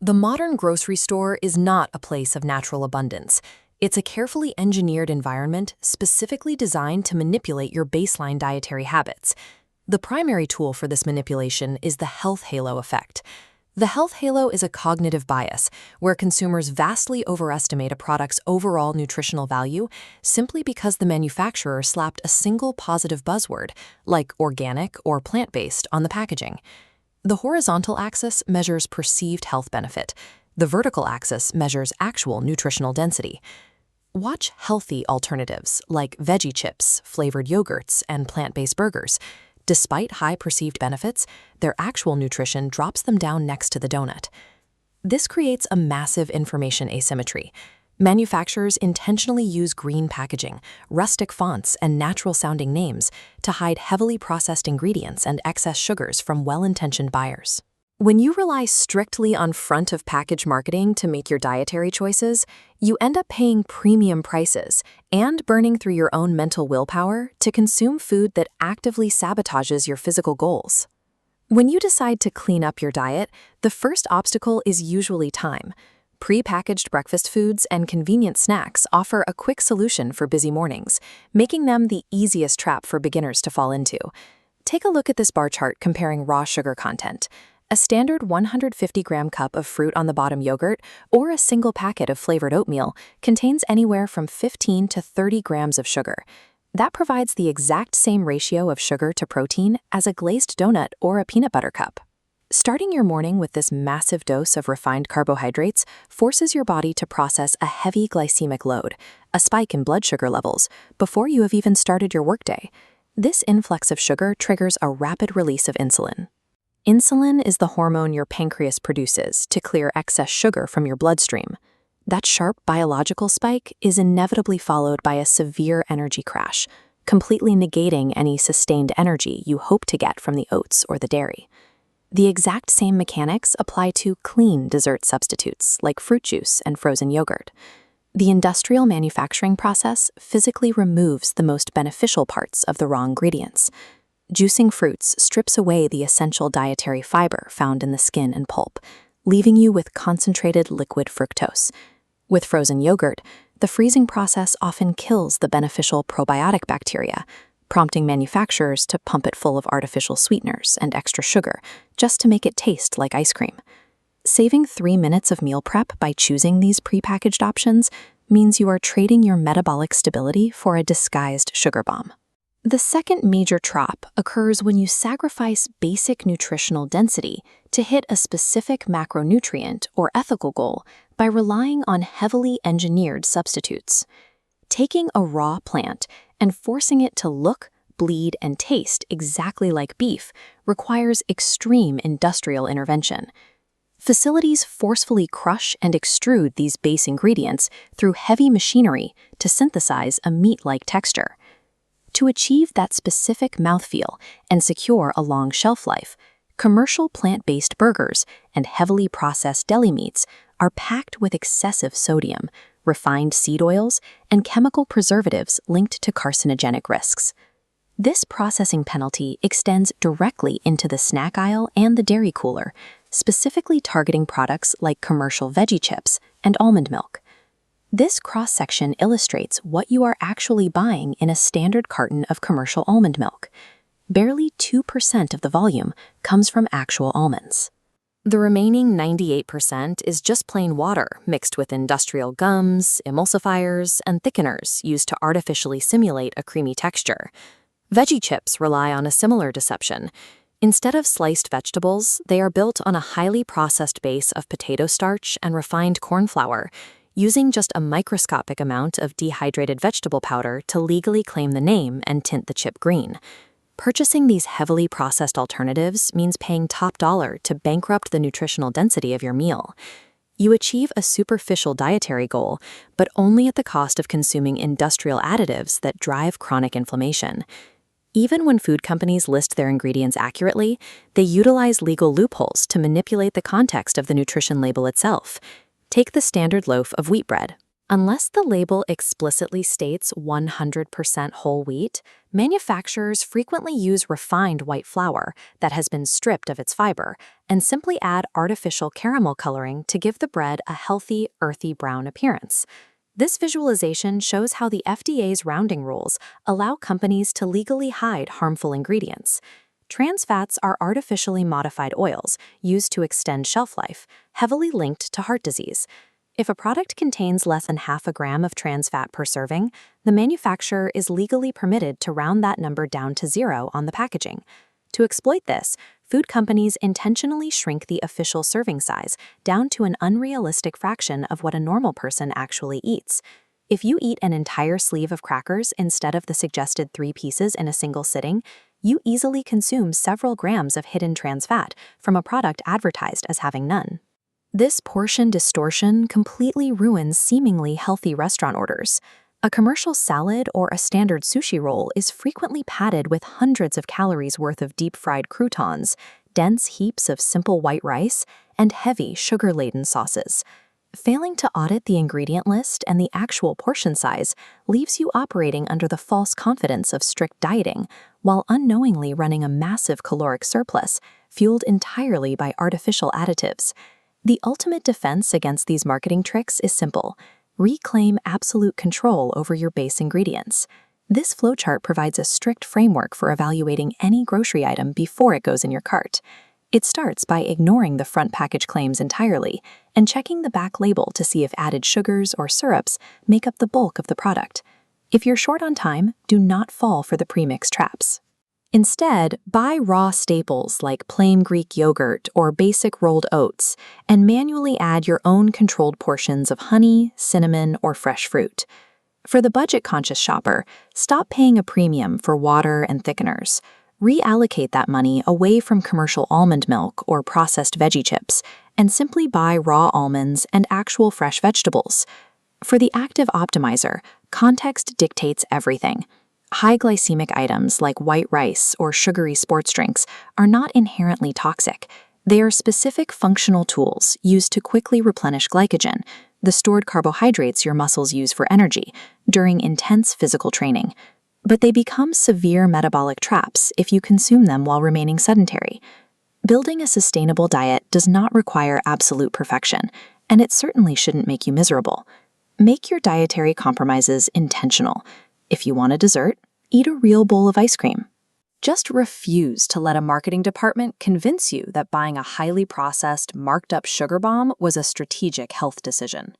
The modern grocery store is not a place of natural abundance. It's a carefully engineered environment specifically designed to manipulate your baseline dietary habits. The primary tool for this manipulation is the health halo effect. The health halo is a cognitive bias where consumers vastly overestimate a product's overall nutritional value simply because the manufacturer slapped a single positive buzzword, like organic or plant-based, on the packaging. The horizontal axis measures perceived health benefit. The vertical axis measures actual nutritional density. Watch healthy alternatives like veggie chips, flavored yogurts, and plant-based burgers. Despite high perceived benefits, their actual nutrition drops them down next to the donut. This creates a massive information asymmetry. Manufacturers intentionally use green packaging, rustic fonts, and natural-sounding names to hide heavily processed ingredients and excess sugars from well-intentioned buyers. When you rely strictly on front-of-package marketing to make your dietary choices, you end up paying premium prices and burning through your own mental willpower to consume food that actively sabotages your physical goals. When you decide to clean up your diet, the first obstacle is usually time. Pre-packaged breakfast foods and convenient snacks offer a quick solution for busy mornings, making them the easiest trap for beginners to fall into. Take a look at this bar chart comparing raw sugar content. A standard 150-gram cup of fruit on the bottom yogurt or a single packet of flavored oatmeal contains anywhere from 15 to 30 grams of sugar. That provides the exact same ratio of sugar to protein as a glazed donut or a peanut butter cup. Starting your morning with this massive dose of refined carbohydrates forces your body to process a heavy glycemic load, a spike in blood sugar levels, before you have even started your workday. This influx of sugar triggers a rapid release of insulin. Insulin is the hormone your pancreas produces to clear excess sugar from your bloodstream. That sharp biological spike is inevitably followed by a severe energy crash, completely negating any sustained energy you hope to get from the oats or the dairy. The exact same mechanics apply to clean dessert substitutes like fruit juice and frozen yogurt. The industrial manufacturing process physically removes the most beneficial parts of the raw ingredients. Juicing fruits strips away the essential dietary fiber found in the skin and pulp, leaving you with concentrated liquid fructose. With frozen yogurt, the freezing process often kills the beneficial probiotic bacteria, prompting manufacturers to pump it full of artificial sweeteners and extra sugar just to make it taste like ice cream. Saving 3 minutes of meal prep by choosing these prepackaged options means you are trading your metabolic stability for a disguised sugar bomb. The second major trap occurs when you sacrifice basic nutritional density to hit a specific macronutrient or ethical goal by relying on heavily engineered substitutes. Taking a raw plant and forcing it to look, bleed, and taste exactly like beef requires extreme industrial intervention. Facilities forcefully crush and extrude these base ingredients through heavy machinery to synthesize a meat-like texture. To achieve that specific mouthfeel and secure a long shelf life, commercial plant-based burgers and heavily processed deli meats are packed with excessive sodium, refined seed oils, and chemical preservatives linked to carcinogenic risks. This processing penalty extends directly into the snack aisle and the dairy cooler, specifically targeting products like commercial veggie chips and almond milk. This cross-section illustrates what you are actually buying in a standard carton of commercial almond milk. Barely 2% of the volume comes from actual almonds. The remaining 98% is just plain water mixed with industrial gums, emulsifiers, and thickeners used to artificially simulate a creamy texture. Veggie chips rely on a similar deception. Instead of sliced vegetables, they are built on a highly processed base of potato starch and refined corn flour, using just a microscopic amount of dehydrated vegetable powder to legally claim the name and tint the chip green. Purchasing these heavily processed alternatives means paying top dollar to bankrupt the nutritional density of your meal. You achieve a superficial dietary goal, but only at the cost of consuming industrial additives that drive chronic inflammation. Even when food companies list their ingredients accurately, they utilize legal loopholes to manipulate the context of the nutrition label itself. Take the standard loaf of wheat bread. Unless the label explicitly states 100% whole wheat, manufacturers frequently use refined white flour that has been stripped of its fiber and simply add artificial caramel coloring to give the bread a healthy, earthy brown appearance. This visualization shows how the FDA's rounding rules allow companies to legally hide harmful ingredients. Trans fats are artificially modified oils used to extend shelf life, heavily linked to heart disease. If a product contains less than half a gram of trans fat per serving, the manufacturer is legally permitted to round that number down to 0 on the packaging. To exploit this, food companies intentionally shrink the official serving size down to an unrealistic fraction of what a normal person actually eats. If you eat an entire sleeve of crackers instead of the suggested 3 pieces in a single sitting, you easily consume several grams of hidden trans fat from a product advertised as having none. This portion distortion completely ruins seemingly healthy restaurant orders. A commercial salad or a standard sushi roll is frequently padded with hundreds of calories worth of deep-fried croutons, dense heaps of simple white rice, and heavy sugar-laden sauces. Failing to audit the ingredient list and the actual portion size leaves you operating under the false confidence of strict dieting, while unknowingly running a massive caloric surplus, fueled entirely by artificial additives. The ultimate defense against these marketing tricks is simple: reclaim absolute control over your base ingredients. This flowchart provides a strict framework for evaluating any grocery item before it goes in your cart. It starts by ignoring the front package claims entirely and checking the back label to see if added sugars or syrups make up the bulk of the product. If you're short on time, do not fall for the premix traps. Instead, buy raw staples like plain Greek yogurt or basic rolled oats and manually add your own controlled portions of honey, cinnamon, or fresh fruit. For the budget-conscious shopper, stop paying a premium for water and thickeners. Reallocate that money away from commercial almond milk or processed veggie chips and simply buy raw almonds and actual fresh vegetables. For the active optimizer, context dictates everything. High glycemic items like white rice or sugary sports drinks are not inherently toxic. They are specific functional tools used to quickly replenish glycogen, the stored carbohydrates your muscles use for energy, during intense physical training. But they become severe metabolic traps if you consume them while remaining sedentary. Building a sustainable diet does not require absolute perfection, and it certainly shouldn't make you miserable. Make your dietary compromises intentional. If you want a dessert, eat a real bowl of ice cream. Just refuse to let a marketing department convince you that buying a highly processed, marked-up sugar bomb was a strategic health decision.